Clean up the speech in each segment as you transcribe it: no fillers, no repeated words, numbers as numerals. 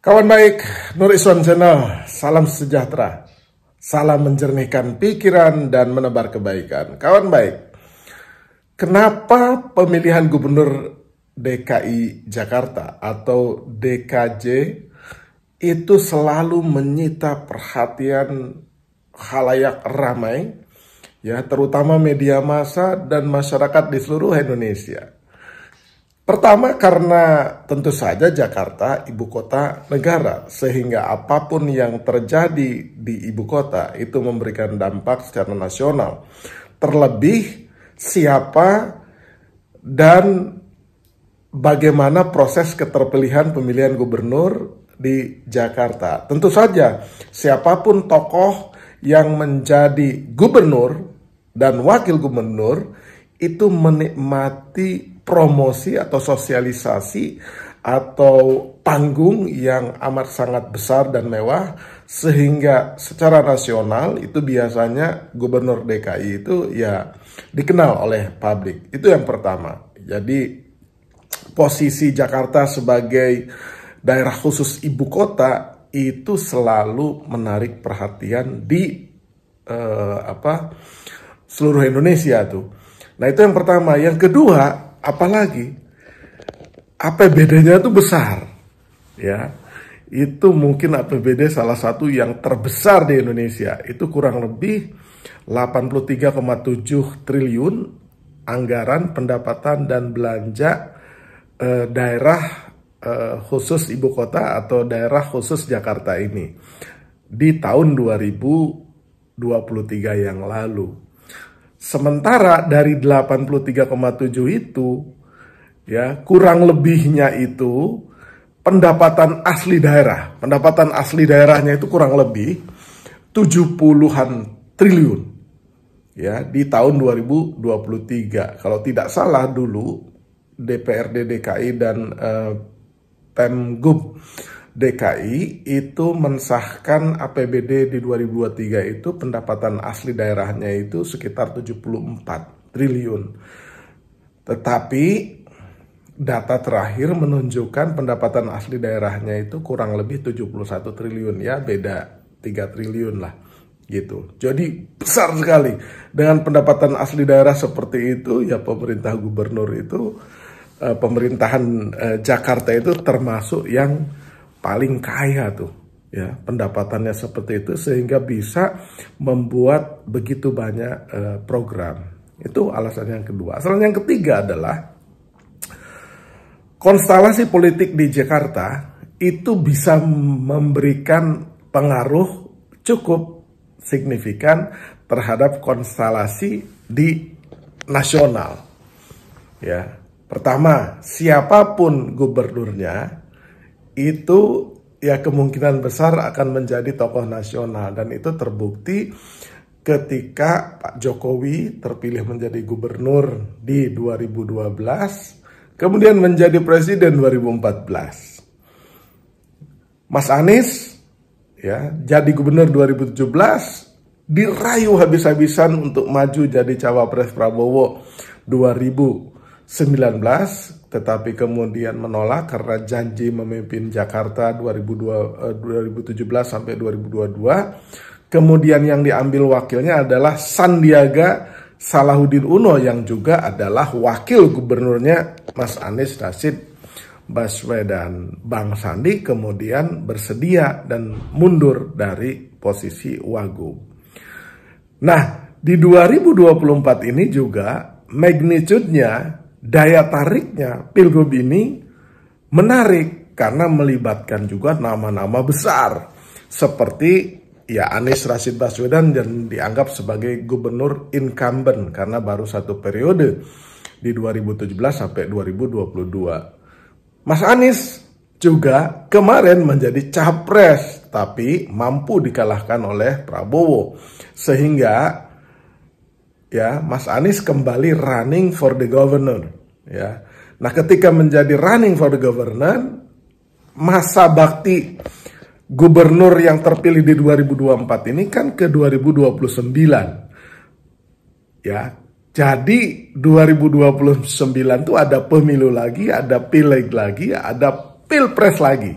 Kawan baik, Nur Iswan Channel, salam sejahtera, salam menjernihkan pikiran dan menebar kebaikan. Kawan baik, kenapa pemilihan gubernur DKI Jakarta atau DKJ itu selalu menyita perhatian khalayak ramai, ya, terutama media massa dan masyarakat di seluruh Indonesia? Pertama, karena tentu saja Jakarta ibu kota negara, sehingga apapun yang terjadi di ibu kota itu memberikan dampak secara nasional. Terlebih siapa dan bagaimana proses keterpilihan pemilihan gubernur di Jakarta. Tentu saja siapapun tokoh yang menjadi gubernur dan wakil gubernur itu menikmati promosi atau sosialisasi atau panggung yang amat sangat besar dan mewah, sehingga secara nasional itu biasanya gubernur DKI itu ya dikenal oleh publik. Itu yang pertama. Jadi posisi Jakarta sebagai daerah khusus ibu kota itu selalu menarik perhatian di seluruh Indonesia tuh. Nah, itu yang pertama. Yang kedua, apalagi APBD-nya itu besar, ya. Itu mungkin APBD salah satu yang terbesar di Indonesia. Itu kurang lebih 83,7 triliun anggaran pendapatan dan belanja daerah khusus ibu kota atau daerah khusus Jakarta ini di tahun 2023 yang lalu. Sementara dari 83,7 itu, ya, kurang lebihnya itu pendapatan asli daerah. Pendapatan asli daerahnya itu kurang lebih 70-an triliun, ya, di tahun 2023. Kalau tidak salah dulu DPRD DKI dan Pemgub DKI itu mensahkan APBD di 2023 itu pendapatan asli daerahnya itu sekitar 74 triliun. Tetapi data terakhir menunjukkan pendapatan asli daerahnya itu kurang lebih 71 triliun, ya, beda 3 triliun lah gitu. Jadi besar sekali. Dengan pendapatan asli daerah seperti itu, ya pemerintah gubernur itu, pemerintahan Jakarta itu termasuk yang paling kaya tuh, ya, pendapatannya seperti itu, sehingga bisa membuat begitu banyak program. Itu alasan yang kedua. Alasan yang ketiga adalah konstelasi politik di Jakarta itu bisa memberikan pengaruh cukup signifikan terhadap konstelasi di nasional. Ya, pertama, siapapun gubernurnya itu ya kemungkinan besar akan menjadi tokoh nasional, dan itu terbukti ketika Pak Jokowi terpilih menjadi gubernur di 2012, kemudian menjadi presiden 2014. Mas Anies, ya, jadi gubernur 2017, dirayu habis-habisan untuk maju jadi cawapres Prabowo 2019, tetapi kemudian menolak karena janji memimpin Jakarta 2017 sampai 2022. Kemudian yang diambil wakilnya adalah Sandiaga Salahuddin Uno yang juga adalah wakil gubernurnya Mas Anies Rashid Baswedan. Bang Sandi kemudian bersedia dan mundur dari posisi wagub. Nah, di 2024 ini juga magnitude-nya, daya tariknya Pilgub ini menarik karena melibatkan juga nama-nama besar seperti, ya, Anies Rashid Baswedan dan dianggap sebagai gubernur incumbent karena baru satu periode di 2017 sampai 2022. Mas Anies juga kemarin menjadi capres tapi mampu dikalahkan oleh Prabowo, sehingga, ya, Mas Anies kembali running for the governor, ya. Nah, ketika menjadi running for the governor, masa bakti gubernur yang terpilih di 2024 ini kan ke 2029. Ya, jadi 2029 tuh ada pemilu lagi, ada pileg lagi, ada pilpres lagi.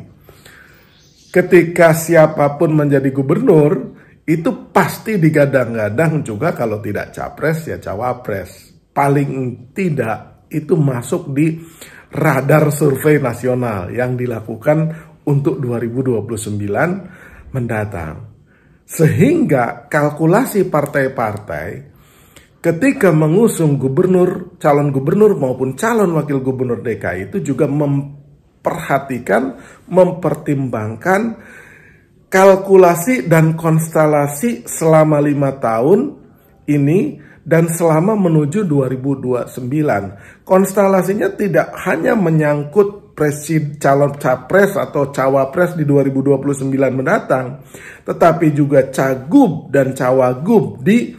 Ketika siapapun menjadi gubernur, itu pasti digadang-gadang juga kalau tidak capres ya cawapres. Paling tidak itu masuk di radar survei nasional yang dilakukan untuk 2029 mendatang. Sehingga kalkulasi partai-partai ketika mengusung gubernur, calon gubernur maupun calon wakil gubernur DKI itu juga memperhatikan, mempertimbangkan kalkulasi dan konstelasi selama 5 tahun ini dan selama menuju 2029. Konstelasinya tidak hanya menyangkut calon capres atau cawapres di 2029 mendatang, tetapi juga cagup dan cawagub di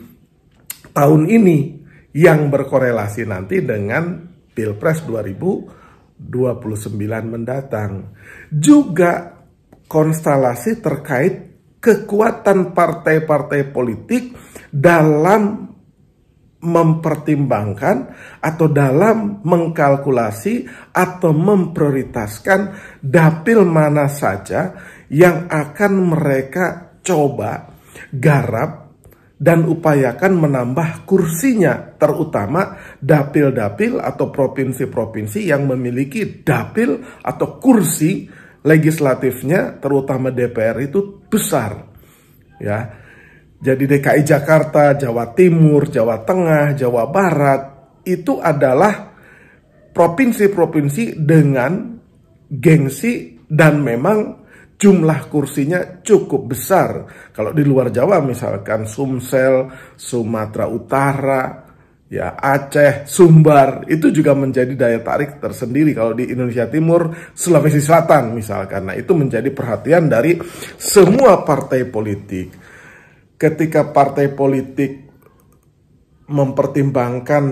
tahun ini yang berkorelasi nanti dengan Pilpres 2029 mendatang. Juga konstelasi terkait kekuatan partai-partai politik dalam mempertimbangkan atau dalam mengkalkulasi atau memprioritaskan dapil mana saja yang akan mereka coba garap dan upayakan menambah kursinya, terutama dapil-dapil atau provinsi-provinsi yang memiliki dapil atau kursi legislatifnya, terutama DPR itu besar. Ya, jadi DKI Jakarta, Jawa Timur, Jawa Tengah, Jawa Barat itu adalah provinsi-provinsi dengan gengsi dan memang jumlah kursinya cukup besar. Kalau di luar Jawa misalkan Sumsel, Sumatera Utara, ya Aceh, Sumbar, itu juga menjadi daya tarik tersendiri. Kalau di Indonesia Timur, Sulawesi Selatan misalkan. Nah, itu menjadi perhatian dari semua partai politik. Ketika partai politik mempertimbangkan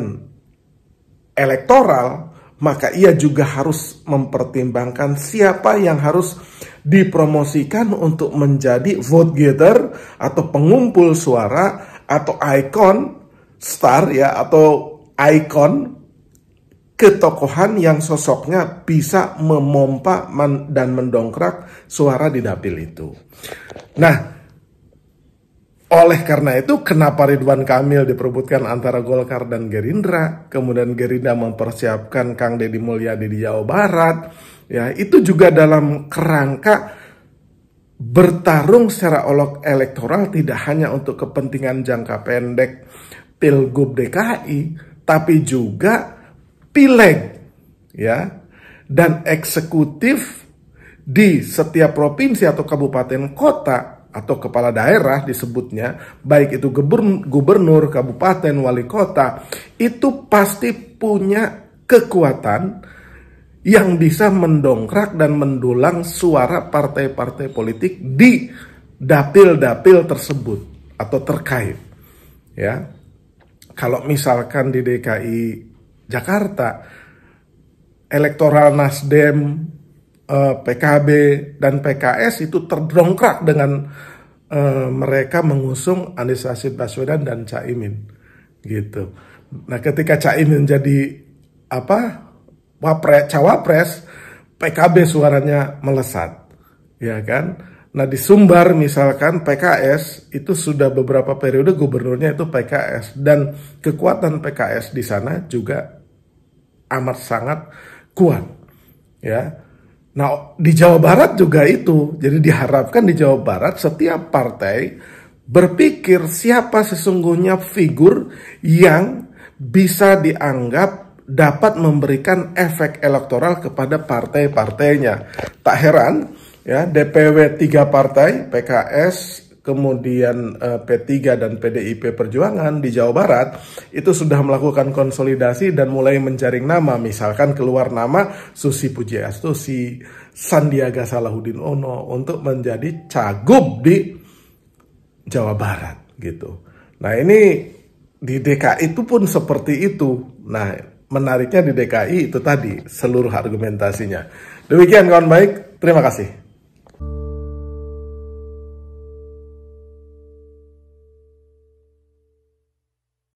elektoral, maka ia juga harus mempertimbangkan siapa yang harus dipromosikan untuk menjadi vote getter atau pengumpul suara atau ikon star ya atau ikon ketokohan yang sosoknya bisa memompa dan mendongkrak suara di dapil itu. Nah, oleh karena itu, kenapa Ridwan Kamil diperebutkan antara Golkar dan Gerindra, kemudian Gerindra mempersiapkan Kang Deddy Mulyadi di Jawa Barat, ya itu juga dalam kerangka bertarung secara elektoral tidak hanya untuk kepentingan jangka pendek Pilgub DKI, tapi juga pileg, ya, dan eksekutif di setiap provinsi atau kabupaten kota atau kepala daerah disebutnya, baik itu gubernur, kabupaten, wali kota, itu pasti punya kekuatan yang bisa mendongkrak dan mendulang suara partai-partai politik di dapil-dapil tersebut atau terkait. Ya, kalau misalkan di DKI Jakarta, elektoral Nasdem, PKB dan PKS itu terdongkrak dengan mereka mengusung Anies Rashid Baswedan dan Caimin gitu. Nah, ketika Caimin jadi cawapres, PKB suaranya melesat, ya kan? Nah, di Sumbar misalkan PKS itu sudah beberapa periode gubernurnya itu PKS dan kekuatan PKS di sana juga amat sangat kuat, ya. Nah, di Jawa Barat juga itu. Jadi diharapkan di Jawa Barat setiap partai berpikir siapa sesungguhnya figur yang bisa dianggap dapat memberikan efek elektoral kepada partai-partainya. Tak heran ya, DPW 3 partai, PKS, kemudian P3 dan PDIP Perjuangan di Jawa Barat itu sudah melakukan konsolidasi dan mulai menjaring nama. Misalkan keluar nama Susi Pujiastuti, Sandiaga Salahuddin Uno untuk menjadi cagup di Jawa Barat gitu. Nah, ini di DKI itu pun seperti itu. Nah, menariknya di DKI itu tadi seluruh argumentasinya. Demikian kawan baik, terima kasih.